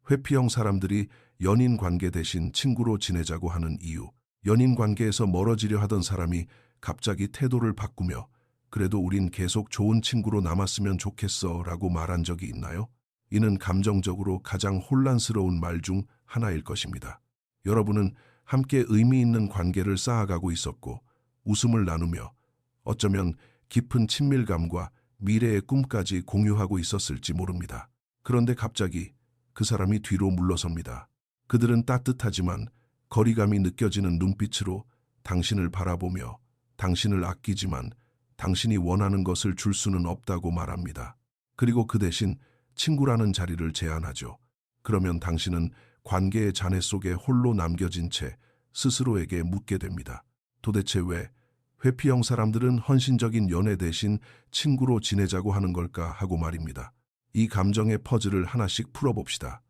회피형 사람들이 연인 관계 대신 친구로 지내자고 하는 이유. 연인 관계에서 멀어지려 하던 사람이 갑자기 태도를 바꾸며 그래도 우린 계속 좋은 친구로 남았으면 좋겠어 라고 말한 적이 있나요? 이는 감정적으로 가장 혼란스러운 말 중 하나일 것입니다. 여러분은 함께 의미 있는 관계를 쌓아가고 있었고 웃음을 나누며 어쩌면 깊은 친밀감과 미래의 꿈까지 공유하고 있었을지 모릅니다. 그런데 갑자기 그 사람이 뒤로 물러섭니다. 그들은 따뜻하지만 거리감이 느껴지는 눈빛으로 당신을 바라보며 당신을 아끼지만 당신이 원하는 것을 줄 수는 없다고 말합니다. 그리고 그 대신 친구라는 자리를 제안하죠. 그러면 당신은 관계의 잔해 속에 홀로 남겨진 채 스스로에게 묻게 됩니다. 도대체 왜 회피형 사람들은 헌신적인 연애 대신 친구로 지내자고 하는 걸까 하고 말입니다. 이 감정의 퍼즐을 하나씩 풀어봅시다.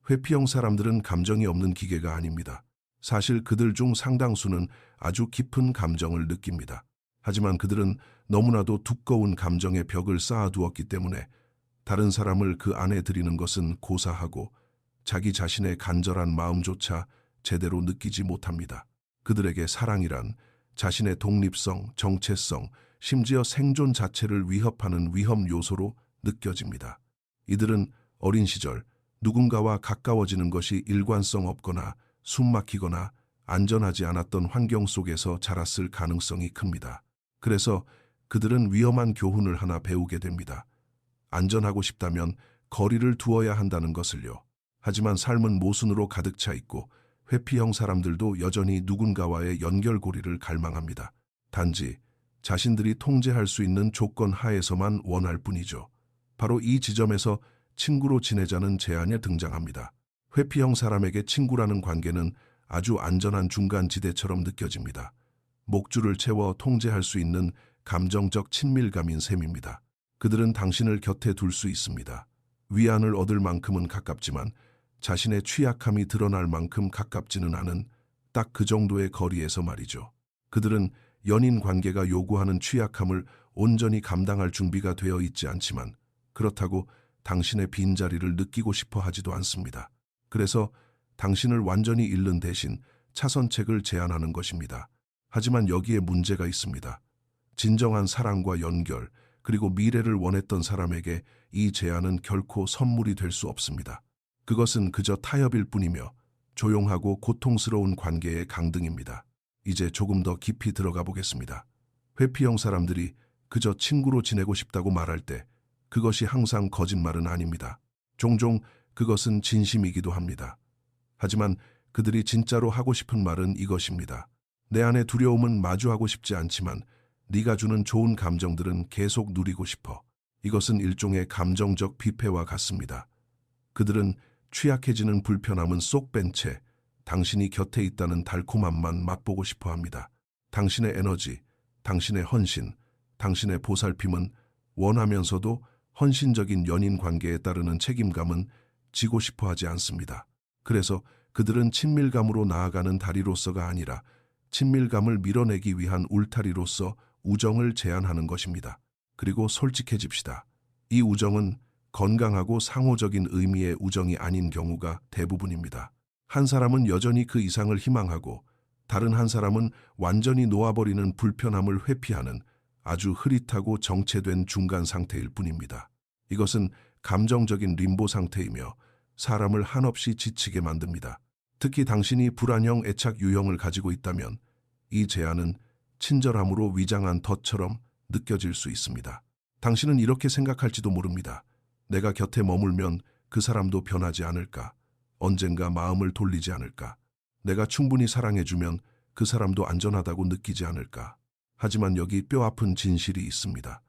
회피형 사람들은 감정이 없는 기계가 아닙니다. 사실 그들 중 상당수는 아주 깊은 감정을 느낍니다. 하지만 그들은 너무나도 두꺼운 감정의 벽을 쌓아두었기 때문에 다른 사람을 그 안에 들이는 것은 고사하고 자기 자신의 간절한 마음조차 제대로 느끼지 못합니다. 그들에게 사랑이란 자신의 독립성, 정체성, 심지어 생존 자체를 위협하는 위험 요소로 느껴집니다. 이들은 어린 시절 누군가와 가까워지는 것이 일관성 없거나 숨막히거나 안전하지 않았던 환경 속에서 자랐을 가능성이 큽니다. 그래서 그들은 위험한 교훈을 하나 배우게 됩니다. 안전하고 싶다면 거리를 두어야 한다는 것을요. 하지만 삶은 모순으로 가득 차 있고 회피형 사람들도 여전히 누군가와의 연결고리를 갈망합니다. 단지 자신들이 통제할 수 있는 조건 하에서만 원할 뿐이죠. 바로 이 지점에서 친구로 지내자는 제안이 등장합니다. 회피형 사람에게 친구라는 관계는 아주 안전한 중간지대처럼 느껴집니다. 목줄을 채워 통제할 수 있는 감정적 친밀감인 셈입니다. 그들은 당신을 곁에 둘 수 있습니다. 위안을 얻을 만큼은 가깝지만 자신의 취약함이 드러날 만큼 가깝지는 않은 딱 그 정도의 거리에서 말이죠. 그들은 연인 관계가 요구하는 취약함을 온전히 감당할 준비가 되어 있지 않지만 그렇다고 당신의 빈자리를 느끼고 싶어 하지도 않습니다. 그래서 당신을 완전히 잃는 대신 차선책을 제안하는 것입니다. 하지만 여기에 문제가 있습니다. 진정한 사랑과 연결, 그리고 미래를 원했던 사람에게 이 제안은 결코 선물이 될 수 없습니다. 그것은 그저 타협일 뿐이며 조용하고 고통스러운 관계의 강등입니다. 이제 조금 더 깊이 들어가 보겠습니다. 회피형 사람들이 그저 친구로 지내고 싶다고 말할 때 그것이 항상 거짓말은 아닙니다. 종종 그것은 진심이기도 합니다. 하지만 그들이 진짜로 하고 싶은 말은 이것입니다. 내 안의 두려움은 마주하고 싶지 않지만 네가 주는 좋은 감정들은 계속 누리고 싶어. 이것은 일종의 감정적 뷔페와 같습니다. 그들은 취약해지는 불편함은 쏙 뺀 채 당신이 곁에 있다는 달콤함만 맛보고 싶어 합니다. 당신의 에너지, 당신의 헌신, 당신의 보살핌은 원하면서도 헌신적인 연인 관계에 따르는 책임감은 지고 싶어 하지 않습니다. 그래서 그들은 친밀감으로 나아가는 다리로서가 아니라 친밀감을 밀어내기 위한 울타리로서 우정을 제안하는 것입니다. 그리고 솔직해집시다. 이 우정은 건강하고 상호적인 의미의 우정이 아닌 경우가 대부분입니다. 한 사람은 여전히 그 이상을 희망하고 다른 한 사람은 완전히 놓아버리는 불편함을 회피하는 아주 흐릿하고 정체된 중간 상태일 뿐입니다. 이것은 감정적인 림보 상태이며 사람을 한없이 지치게 만듭니다. 특히 당신이 불안형 애착 유형을 가지고 있다면 이 제안은 친절함으로 위장한 덫처럼 느껴질 수 있습니다. 당신은 이렇게 생각할지도 모릅니다. 내가 곁에 머물면 그 사람도 변하지 않을까? 언젠가 마음을 돌리지 않을까? 내가 충분히 사랑해주면 그 사람도 안전하다고 느끼지 않을까? 하지만 여기 뼈아픈 진실이 있습니다.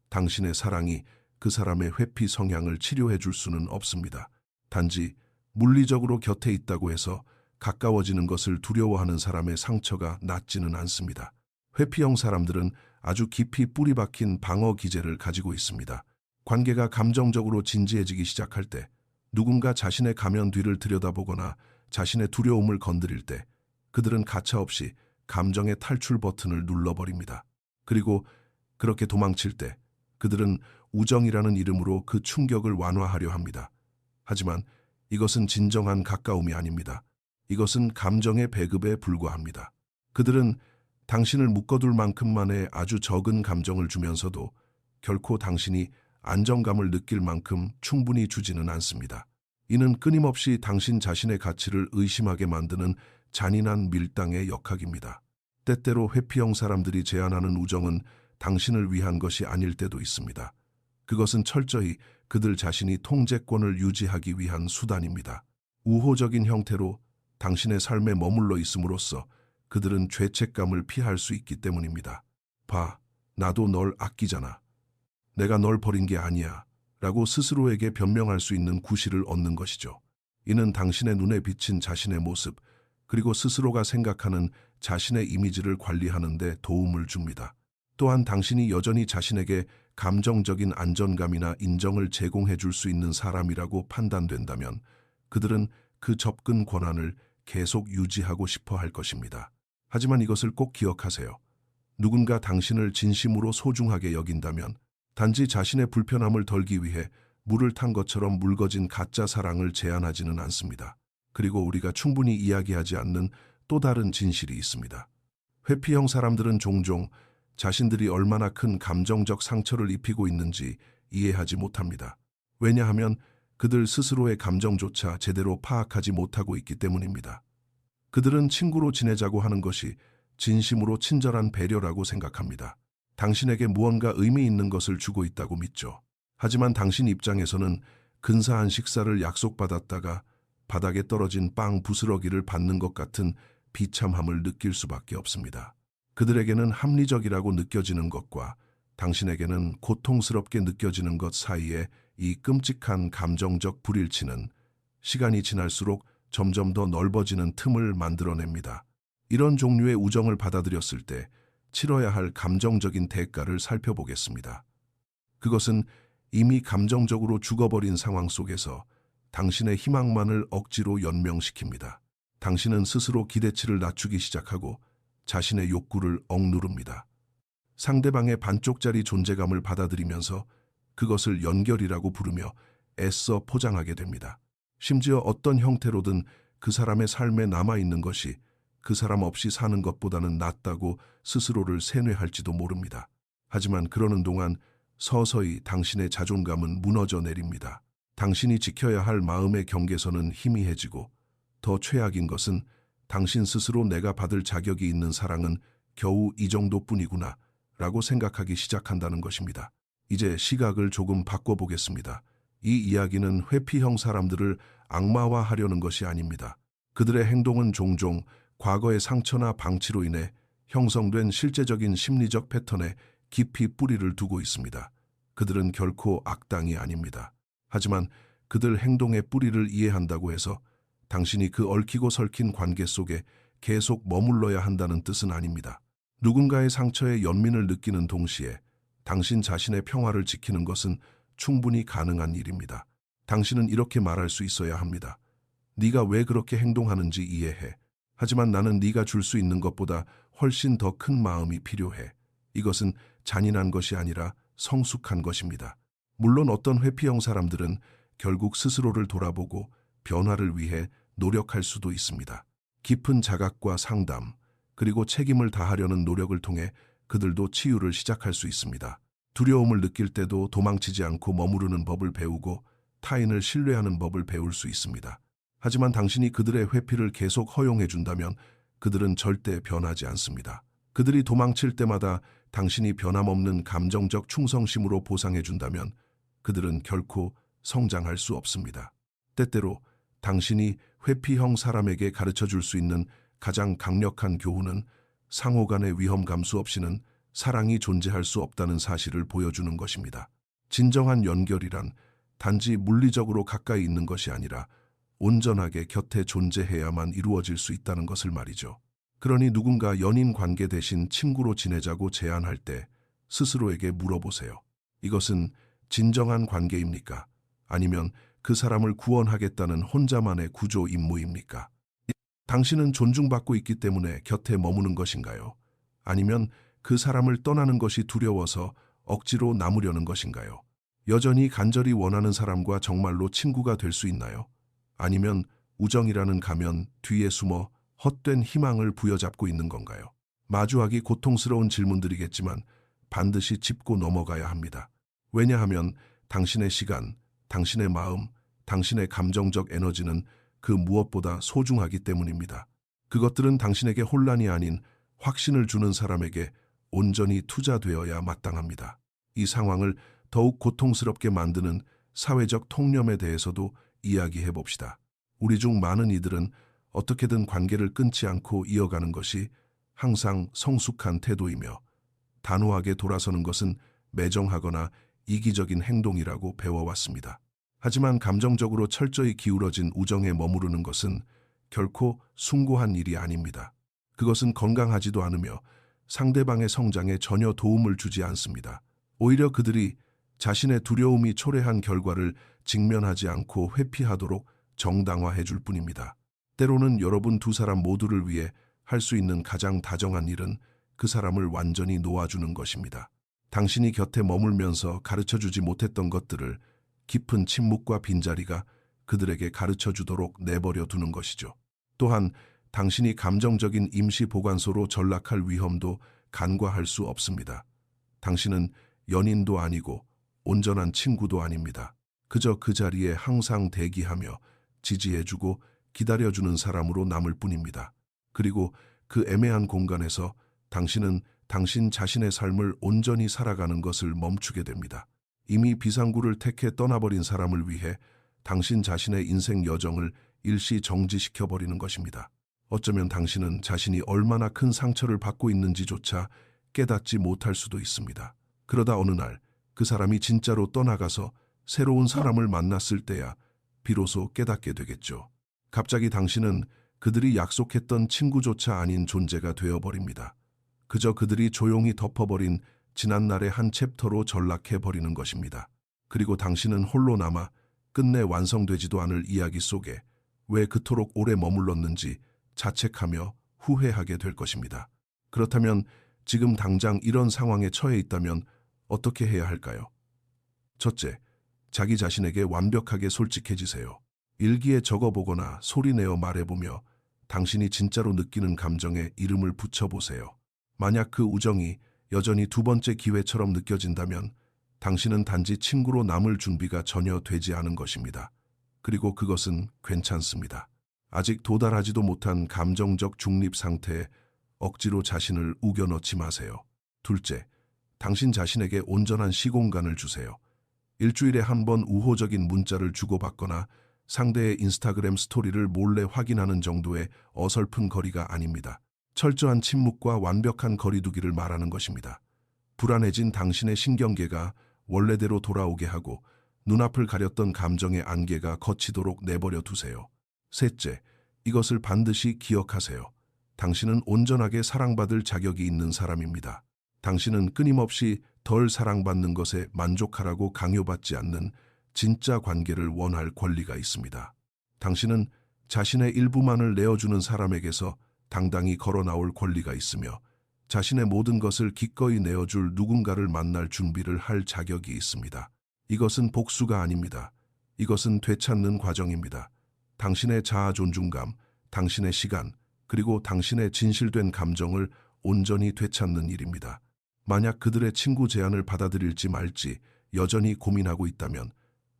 당신의 사랑이 그 사람의 회피 성향을 치료해 줄 수는 없습니다. 단지 물리적으로 곁에 있다고 해서 가까워지는 것을 두려워하는 사람의 상처가 낫지는 않습니다. 회피형 사람들은 아주 깊이 뿌리 박힌 방어 기제를 가지고 있습니다. 관계가 감정적으로 진지해지기 시작할 때, 누군가 자신의 가면 뒤를 들여다보거나 자신의 두려움을 건드릴 때 그들은 가차없이 감정의 탈출 버튼을 눌러버립니다. 그리고 그렇게 도망칠 때 그들은 우정이라는 이름으로 그 충격을 완화하려 합니다. 하지만 이것은 진정한 가까움이 아닙니다. 이것은 감정의 배급에 불과합니다. 그들은 당신을 묶어둘 만큼만의 아주 적은 감정을 주면서도 결코 당신이 안정감을 느낄 만큼 충분히 주지는 않습니다. 이는 끊임없이 당신 자신의 가치를 의심하게 만드는 잔인한 밀당의 역학입니다. 때때로 회피형 사람들이 제안하는 우정은 당신을 위한 것이 아닐 때도 있습니다. 그것은 철저히 그들 자신이 통제권을 유지하기 위한 수단입니다. 우호적인 형태로 당신의 삶에 머물러 있음으로써 그들은 죄책감을 피할 수 있기 때문입니다. 봐, 나도 널 아끼잖아. 내가 널 버린 게 아니야. 라고 스스로에게 변명할 수 있는 구실을 얻는 것이죠. 이는 당신의 눈에 비친 자신의 모습, 그리고 스스로가 생각하는 자신의 이미지를 관리하는 데 도움을 줍니다. 또한 당신이 여전히 자신에게 감정적인 안정감이나 인정을 제공해 줄 수 있는 사람이라고 판단된다면 그들은 그 접근 권한을 계속 유지하고 싶어 할 것입니다. 하지만 이것을 꼭 기억하세요. 누군가 당신을 진심으로 소중하게 여긴다면 단지 자신의 불편함을 덜기 위해 물을 탄 것처럼 묽어진 가짜 사랑을 제안하지는 않습니다. 그리고 우리가 충분히 이야기하지 않는 또 다른 진실이 있습니다. 회피형 사람들은 종종 자신들이 얼마나 큰 감정적 상처를 입히고 있는지 이해하지 못합니다. 왜냐하면 그들 스스로의 감정조차 제대로 파악하지 못하고 있기 때문입니다. 그들은 친구로 지내자고 하는 것이 진심으로 친절한 배려라고 생각합니다. 당신에게 무언가 의미 있는 것을 주고 있다고 믿죠. 하지만 당신 입장에서는 근사한 식사를 약속받았다가 바닥에 떨어진 빵 부스러기를 받는 것 같은 비참함을 느낄 수밖에 없습니다. 그들에게는 합리적이라고 느껴지는 것과 당신에게는 고통스럽게 느껴지는 것 사이에 이 끔찍한 감정적 불일치는 시간이 지날수록 점점 더 넓어지는 틈을 만들어냅니다. 이런 종류의 우정을 받아들였을 때 치러야 할 감정적인 대가를 살펴보겠습니다. 그것은 이미 감정적으로 죽어버린 상황 속에서 당신의 희망만을 억지로 연명시킵니다. 당신은 스스로 기대치를 낮추기 시작하고 자신의 욕구를 억누릅니다. 상대방의 반쪽짜리 존재감을 받아들이면서 그것을 연결이라고 부르며 애써 포장하게 됩니다. 심지어 어떤 형태로든 그 사람의 삶에 남아있는 것이 그 사람 없이 사는 것보다는 낫다고 스스로를 세뇌할지도 모릅니다. 하지만 그러는 동안 서서히 당신의 자존감은 무너져 내립니다. 당신이 지켜야 할 마음의 경계선은 희미해지고 더 최악인 것은 당신 스스로 내가 받을 자격이 있는 사랑은 겨우 이 정도뿐이구나 라고 생각하기 시작한다는 것입니다. 이제 시각을 조금 바꿔보겠습니다. 이 이야기는 회피형 사람들을 악마화하려는 것이 아닙니다. 그들의 행동은 종종 과거의 상처나 방치로 인해 형성된 실제적인 심리적 패턴에 깊이 뿌리를 두고 있습니다. 그들은 결코 악당이 아닙니다. 하지만 그들 행동의 뿌리를 이해한다고 해서 당신이 그 얽히고 설킨 관계 속에 계속 머물러야 한다는 뜻은 아닙니다. 누군가의 상처에 연민을 느끼는 동시에 당신 자신의 평화를 지키는 것은 충분히 가능한 일입니다. 당신은 이렇게 말할 수 있어야 합니다. 네가 왜 그렇게 행동하는지 이해해. 하지만 나는 네가 줄 수 있는 것보다 훨씬 더 큰 마음이 필요해. 이것은 잔인한 것이 아니라 성숙한 것입니다. 물론 어떤 회피형 사람들은 결국 스스로를 돌아보고 변화를 위해 노력할 수도 있습니다. 깊은 자각과 상담, 그리고 책임을 다하려는 노력을 통해 그들도 치유를 시작할 수 있습니다. 두려움을 느낄 때도 도망치지 않고 머무르는 법을 배우고 타인을 신뢰하는 법을 배울 수 있습니다. 하지만 당신이 그들의 회피를 계속 허용해준다면 그들은 절대 변하지 않습니다. 그들이 도망칠 때마다 당신이 변함없는 감정적 충성심으로 보상해준다면 그들은 결코 성장할 수 없습니다. 때때로 당신이 회피형 사람에게 가르쳐 줄 수 있는 가장 강력한 교훈은 상호 간의 위험 감수 없이는 사랑이 존재할 수 없다는 사실을 보여주는 것입니다. 진정한 연결이란 단지 물리적으로 가까이 있는 것이 아니라 온전하게 곁에 존재해야만 이루어질 수 있다는 것을 말이죠. 그러니 누군가 연인 관계 대신 친구로 지내자고 제안할 때 스스로에게 물어보세요. 이것은 진정한 관계입니까? 아니면 그 사람을 구원하겠다는 혼자만의 구조 임무입니까? 당신은 존중받고 있기 때문에 곁에 머무는 것인가요? 아니면 그 사람을 떠나는 것이 두려워서 억지로 남으려는 것인가요? 여전히 간절히 원하는 사람과 정말로 친구가 될 수 있나요? 아니면 우정이라는 가면 뒤에 숨어 헛된 희망을 부여잡고 있는 건가요? 마주하기 고통스러운 질문들이겠지만 반드시 짚고 넘어가야 합니다. 왜냐하면 당신의 시간, 당신의 마음, 당신의 감정적 에너지는 그 무엇보다 소중하기 때문입니다. 그것들은 당신에게 혼란이 아닌 확신을 주는 사람에게 온전히 투자되어야 마땅합니다. 이 상황을 더욱 고통스럽게 만드는 사회적 통념에 대해서도 이야기해 봅시다. 우리 중 많은 이들은 어떻게든 관계를 끊지 않고 이어가는 것이 항상 성숙한 태도이며 단호하게 돌아서는 것은 매정하거나 이기적인 행동이라고 배워왔습니다. 하지만 감정적으로 철저히 기울어진 우정에 머무르는 것은 결코 숭고한 일이 아닙니다. 그것은 건강하지도 않으며 상대방의 성장에 전혀 도움을 주지 않습니다. 오히려 그들이 자신의 두려움이 초래한 결과를 직면하지 않고 회피하도록 정당화해 줄 뿐입니다. 때로는 여러분 두 사람 모두를 위해 할 수 있는 가장 다정한 일은 그 사람을 완전히 놓아주는 것입니다. 당신이 곁에 머물면서 가르쳐주지 못했던 것들을 깊은 침묵과 빈자리가 그들에게 가르쳐주도록 내버려 두는 것이죠. 또한 당신이 감정적인 임시 보관소로 전락할 위험도 간과할 수 없습니다. 당신은 연인도 아니고 온전한 친구도 아닙니다. 그저 그 자리에 항상 대기하며 지지해주고 기다려주는 사람으로 남을 뿐입니다. 그리고 그 애매한 공간에서 당신은 당신 자신의 삶을 온전히 살아가는 것을 멈추게 됩니다. 이미 비상구를 택해 떠나버린 사람을 위해 당신 자신의 인생 여정을 일시 정지시켜버리는 것입니다. 어쩌면 당신은 자신이 얼마나 큰 상처를 받고 있는지조차 깨닫지 못할 수도 있습니다. 그러다 어느 날 그 사람이 진짜로 떠나가서 새로운 사람을 만났을 때야 비로소 깨닫게 되겠죠. 갑자기 당신은 그들이 약속했던 친구조차 아닌 존재가 되어버립니다. 그저 그들이 조용히 덮어버린 지난날의 한 챕터로 전락해버리는 것입니다. 그리고 당신은 홀로 남아 끝내 완성되지도 않을 이야기 속에 왜 그토록 오래 머물렀는지 자책하며 후회하게 될 것입니다. 그렇다면 지금 당장 이런 상황에 처해 있다면 어떻게 해야 할까요? 첫째, 자기 자신에게 완벽하게 솔직해지세요. 일기에 적어보거나 소리내어 말해보며 당신이 진짜로 느끼는 감정에 이름을 붙여보세요. 만약 그 우정이 여전히 두 번째 기회처럼 느껴진다면 당신은 단지 친구로 남을 준비가 전혀 되지 않은 것입니다. 그리고 그것은 괜찮습니다. 아직 도달하지도 못한 감정적 중립 상태에 억지로 자신을 우겨넣지 마세요. 둘째, 당신 자신에게 온전한 시공간을 주세요. 일주일에 한 번 우호적인 문자를 주고받거나 상대의 인스타그램 스토리를 몰래 확인하는 정도의 어설픈 거리가 아닙니다. 철저한 침묵과 완벽한 거리두기를 말하는 것입니다. 불안해진 당신의 신경계가 원래대로 돌아오게 하고 눈앞을 가렸던 감정의 안개가 걷히도록 내버려 두세요. 셋째, 이것을 반드시 기억하세요. 당신은 온전하게 사랑받을 자격이 있는 사람입니다. 당신은 끊임없이 덜 사랑받는 것에 만족하라고 강요받지 않는 진짜 관계를 원할 권리가 있습니다. 당신은 자신의 일부만을 내어주는 사람에게서 당당히 걸어 나올 권리가 있으며 자신의 모든 것을 기꺼이 내어줄 누군가를 만날 준비를 할 자격이 있습니다. 이것은 복수가 아닙니다. 이것은 되찾는 과정입니다. 당신의 자아 존중감, 당신의 시간, 그리고 당신의 진실된 감정을 온전히 되찾는 일입니다. 만약 그들의 친구 제안을 받아들일지 말지 여전히 고민하고 있다면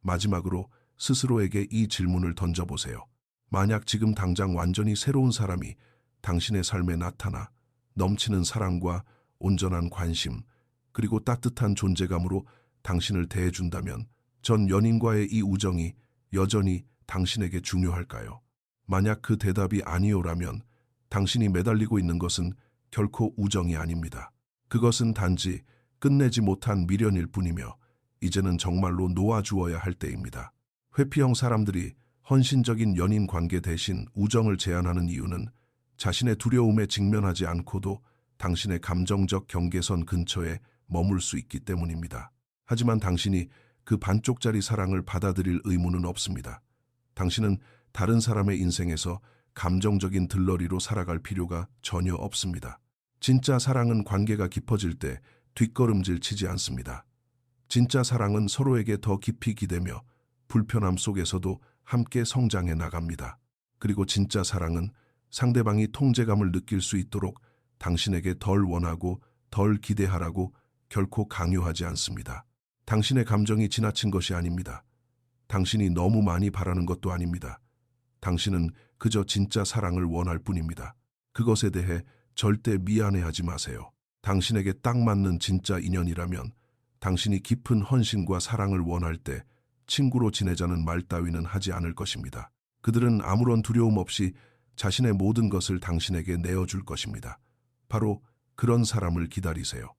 마지막으로 스스로에게 이 질문을 던져보세요. 만약 지금 당장 완전히 새로운 사람이 당신의 삶에 나타나 넘치는 사랑과 온전한 관심, 그리고 따뜻한 존재감으로 당신을 대해준다면 전 연인과의 이 우정이 여전히 당신에게 중요할까요? 만약 그 대답이 아니오라면 당신이 매달리고 있는 것은 결코 우정이 아닙니다. 그것은 단지 끝내지 못한 미련일 뿐이며 이제는 정말로 놓아주어야 할 때입니다. 회피형 사람들이 헌신적인 연인 관계 대신 우정을 제안하는 이유는 자신의 두려움에 직면하지 않고도 당신의 감정적 경계선 근처에 머물 수 있기 때문입니다. 하지만 당신이 그 반쪽짜리 사랑을 받아들일 의무는 없습니다. 당신은 다른 사람의 인생에서 감정적인 들러리로 살아갈 필요가 전혀 없습니다. 진짜 사랑은 관계가 깊어질 때 뒷걸음질 치지 않습니다. 진짜 사랑은 서로에게 더 깊이 기대며 불편함 속에서도 함께 성장해 나갑니다. 그리고 진짜 사랑은 상대방이 통제감을 느낄 수 있도록 당신에게 덜 원하고 덜 기대하라고 결코 강요하지 않습니다. 당신의 감정이 지나친 것이 아닙니다. 당신이 너무 많이 바라는 것도 아닙니다. 당신은 그저 진짜 사랑을 원할 뿐입니다. 그것에 대해 절대 미안해하지 마세요. 당신에게 딱 맞는 진짜 인연이라면 당신이 깊은 헌신과 사랑을 원할 때 친구로 지내자는 말 따위는 하지 않을 것입니다. 그들은 아무런 두려움 없이 자신의 모든 것을 당신에게 내어줄 것입니다. 바로 그런 사람을 기다리세요.